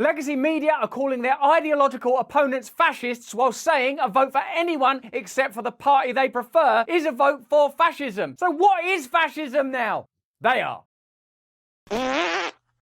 Legy Media are calling their ideological opponents fascists while saying a vote for anyone except for the party they prefer is a vote for fascism. So what is fascism now? They are.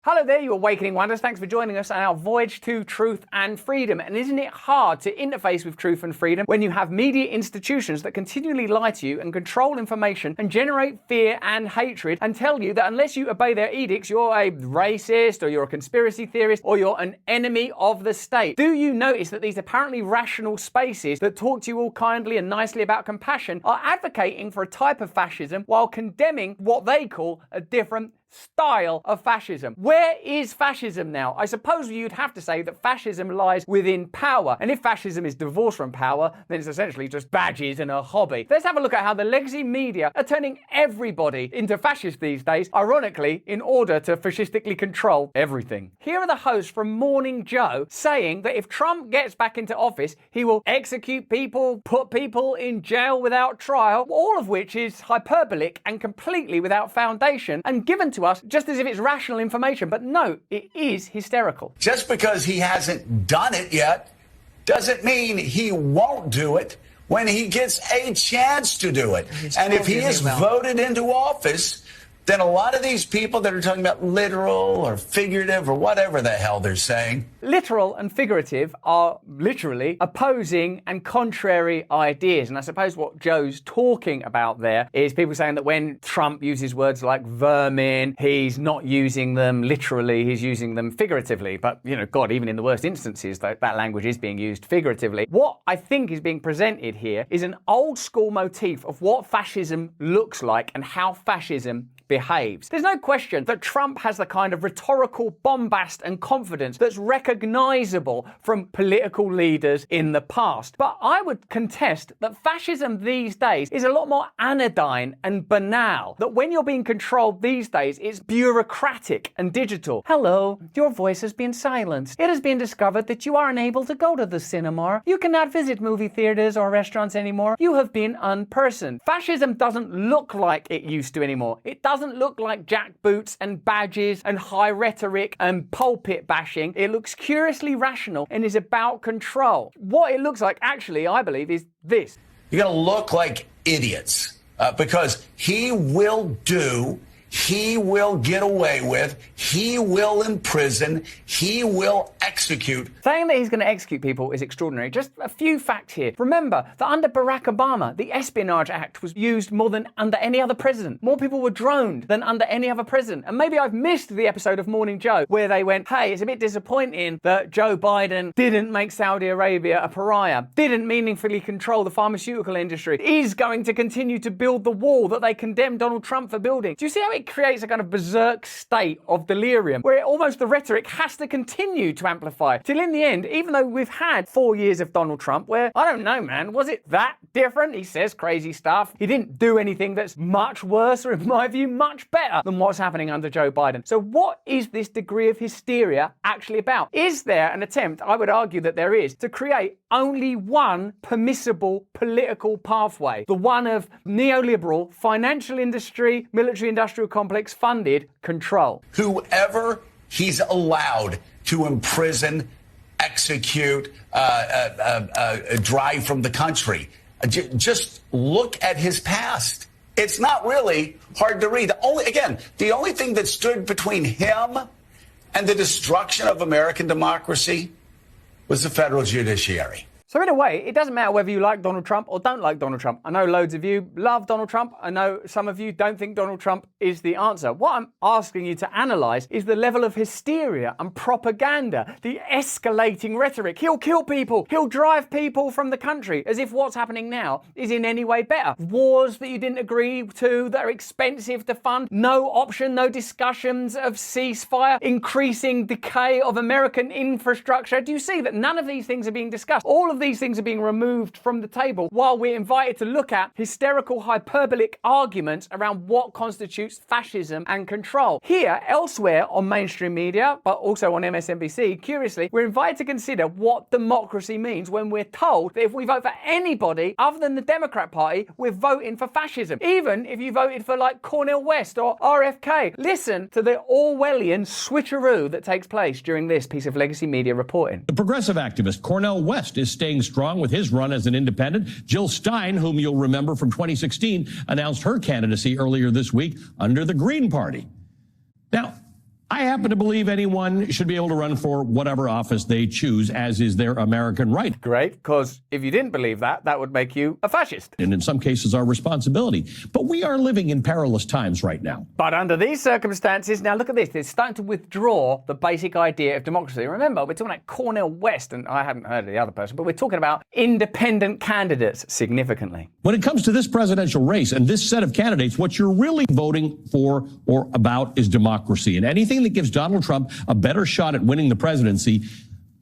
Hello there, you awakening wonders. Thanks for joining us on our voyage to truth and freedom. And isn't it hard to interface with truth and freedom when you have media institutions that continually lie to you and control information and generate fear and hatred and tell you that unless you obey their edicts, you're a racist or you're a conspiracy theorist or you're an enemy of the state? Do you notice that these apparently rational spaces that talk to you all kindly and nicely about compassion are advocating for a type of fascism while condemning what they call a different style of fascism? Where is fascism now? I suppose you'd have to say that fascism lies within power. And if fascism is divorced from power, then it's essentially just badges and a hobby. Let's have a look at how the Legy Media are turning everybody into fascists these days, ironically, in order to fascistically control everything. Here are the hosts from Morning Joe saying that if Trump gets back into office, he will execute people, put people in jail without trial, all of which is hyperbolic and completely without foundation and given to us just as if it's rational information. But no, it is hysterical. Just because he hasn't done it yet doesn't mean he won't do it when he gets a chance to do it. And if he is voted into office, then a lot of these people that are talking about literal or figurative or whatever the hell they're saying. Literal and figurative are literally opposing and contrary ideas. And I suppose what Joe's talking about there is people saying that when Trump uses words like vermin, he's not using them literally, he's using them figuratively. But, you know, God, even in the worst instances, that language is being used figuratively. What I think is being presented here is an old school motif of what fascism looks like and how fascism behaves. There's no question that Trump has the kind of rhetorical bombast and confidence that's recognizable from political leaders in the past. But I would contest that fascism these days is a lot more anodyne and banal. That when you're being controlled these days, it's bureaucratic and digital. Hello, your voice has been silenced. It has been discovered that you are unable to go to the cinema. You cannot visit movie theaters or restaurants anymore. You have been unpersoned. Fascism doesn't look like it used to anymore. It doesn't look like jackboots and badges and high rhetoric and pulpit bashing. It looks curiously rational and is about control. What it looks like, actually, I believe, is this. You're going to look like idiots because he will get away with, he will imprison, he will execute. Saying that he's going to execute people is extraordinary. Just a few facts here. Remember that under Barack Obama, the Espionage Act was used more than under any other president. More people were droned than under any other president. And maybe I've missed the episode of Morning Joe where they went, hey, it's a bit disappointing that Joe Biden didn't make Saudi Arabia a pariah, didn't meaningfully control the pharmaceutical industry, is going to continue to build the wall that they condemned Donald Trump for building. Do you see how it creates a kind of berserk state of delirium where almost the rhetoric has to continue to amplify till in the end, even though we've had 4 years of Donald Trump where, I don't know, man, was it that different? He says crazy stuff. He didn't do anything that's much worse or, in my view, much better than what's happening under Joe Biden. So what is this degree of hysteria actually about? Is there an attempt, I would argue that there is, to create only one permissible political pathway, the one of neoliberal, financial industry, military-industrial complex funded control? Whoever he's allowed to imprison, execute, drive from the country. Just look at his past. It's not really hard to read. The only thing that stood between him and the destruction of American democracy was the federal judiciary. So in a way, it doesn't matter whether you like Donald Trump or don't like Donald Trump. I know loads of you love Donald Trump. I know some of you don't think Donald Trump is the answer. What I'm asking you to analyze is the level of hysteria and propaganda, the escalating rhetoric. He'll kill people. He'll drive people from the country, as if what's happening now is in any way better. Wars that you didn't agree to, that are expensive to fund, no option, no discussions of ceasefire, increasing decay of American infrastructure. Do you see that none of these things are being discussed? All of these things are being removed from the table while we're invited to look at hysterical, hyperbolic arguments around what constitutes fascism and control. Here, elsewhere on mainstream media, but also on MSNBC, curiously, we're invited to consider what democracy means when we're told that if we vote for anybody other than the Democrat Party, we're voting for fascism. Even if you voted for like Cornel West or RFK. Listen to the Orwellian switcheroo that takes place during this piece of Legacy Media reporting. The progressive activist Cornel West is staying strong with his run as an independent. Jill Stein, whom you'll remember from 2016, announced her candidacy earlier this week under the Green Party. Now, I happen to believe anyone should be able to run for whatever office they choose, as is their American right. Great, because if you didn't believe that, that would make you a fascist. And in some cases, our responsibility. But we are living in perilous times right now. But under these circumstances, now look at this, they're starting to withdraw the basic idea of democracy. Remember, we're talking about Cornel West, and I haven't heard of the other person, but we're talking about independent candidates significantly. When it comes to this presidential race and this set of candidates, what you're really voting for or about is democracy. And anything that gives Donald Trump a better shot at winning the presidency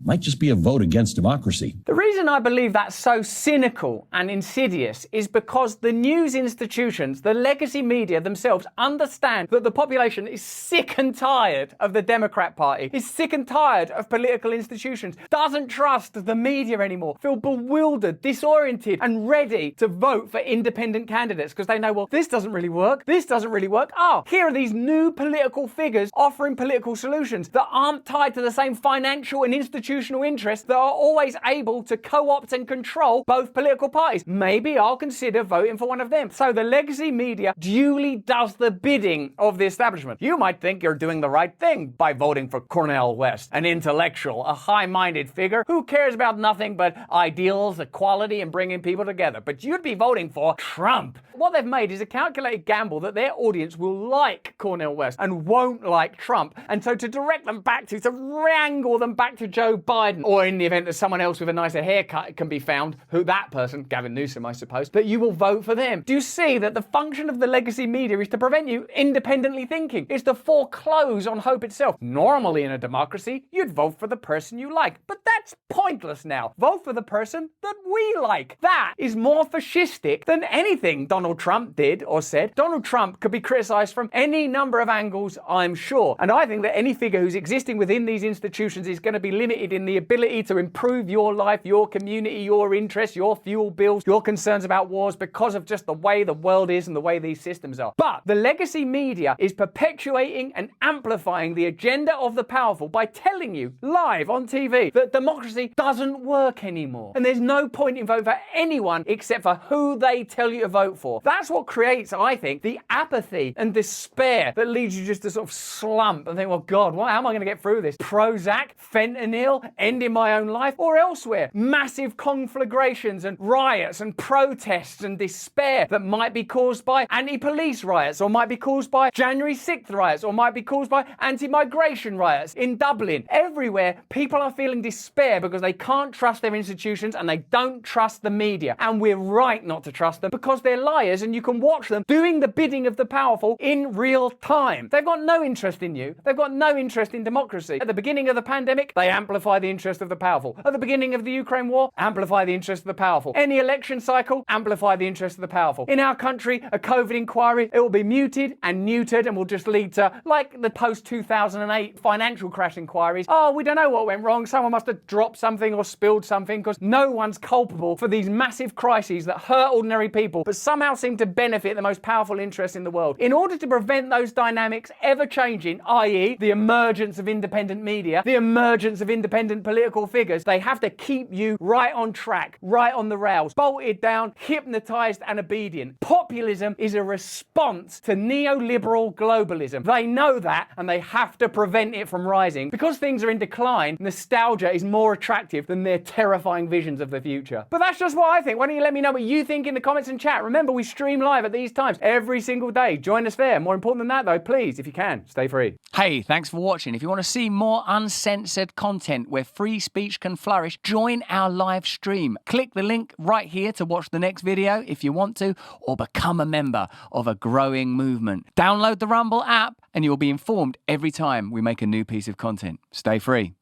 might just be a vote against democracy. The reason I believe that's so cynical and insidious is because the news institutions, the legacy media themselves, understand that the population is sick and tired of the Democrat Party, is sick and tired of political institutions, doesn't trust the media anymore, feel bewildered, disoriented, and ready to vote for independent candidates because they know, well, this doesn't really work, this doesn't really work. Oh, here are these new political figures offering political solutions that aren't tied to the same financial and institutional interests that are always able to co-opt and control both political parties. Maybe I'll consider voting for one of them. So the legacy media duly does the bidding of the establishment. You might think you're doing the right thing by voting for Cornel West, an intellectual, a high-minded figure who cares about nothing but ideals, equality, and bringing people together. But you'd be voting for Trump. What they've made is a calculated gamble that their audience will like Cornel West and won't like Trump. And so to direct them back to wrangle them back to Joe Biden, or in the event that someone else with a nicer haircut can be found, who that person, Gavin Newsom, I suppose, that you will vote for them. Do you see that the function of the legacy media is to prevent you independently thinking? It's to foreclose on hope itself. Normally in a democracy, you'd vote for the person you like, but that's pointless now. Vote for the person that we like. That is more fascistic than anything Donald Trump did or said. Donald Trump could be criticized from any number of angles, I'm sure. And I think that any figure who's existing within these institutions is going to be limited in the ability to improve your life, your community, your interests, your fuel bills, your concerns about wars because of just the way the world is and the way these systems are. But the legacy media is perpetuating and amplifying the agenda of the powerful by telling you live on TV that democracy doesn't work anymore. And there's no point in voting for anyone except for who they tell you to vote for. That's what creates, I think, the apathy and despair that leads you just to sort of slump and think, well, God, how am I going to get through this? Prozac, fentanyl, ending my own life, or elsewhere. Massive conflagrations and riots and protests and despair that might be caused by anti-police riots, or might be caused by January 6th riots, or might be caused by anti-migration riots in Dublin. Everywhere, people are feeling despair because they can't trust their institutions and they don't trust the media. And we're right not to trust them because they're liars and you can watch them doing the bidding of the powerful in real time. They've got no interest in you. They've got no interest in democracy. At the beginning of the pandemic, they amplify the interest of the powerful. At the beginning of the Ukraine war, amplify the interest of the powerful. Any election cycle, amplify the interest of the powerful. In our country, a COVID inquiry, it will be muted and neutered and will just lead to, like the post-2008 financial crash inquiries. Oh, we don't know what went wrong. Someone must have dropped something or spilled something, because no one's culpable for these massive crises that hurt ordinary people but somehow seem to benefit the most powerful interests in the world. In order to prevent those dynamics ever changing, i.e. the emergence of independent media, the emergence of independent political figures, they have to keep you right on track, right on the rails, bolted down, hypnotized and obedient. Populism is a response to neoliberal globalism. They know that and they have to prevent it from rising. Because things are in decline, nostalgia is more attractive than their terrifying visions of the future. But that's just what I think. Why don't you let me know what you think in the comments and chat? Remember, we stream live at these times every single day. Join us there. More important than that though, please, if you can, stay free. Hey, thanks for watching. If you want to see more uncensored content where free speech can flourish, join our live stream. Click the link right here to watch the next video if you want to, or become a member of a growing movement. Download the Rumble app and you'll be informed every time we make a new piece of content. Stay free.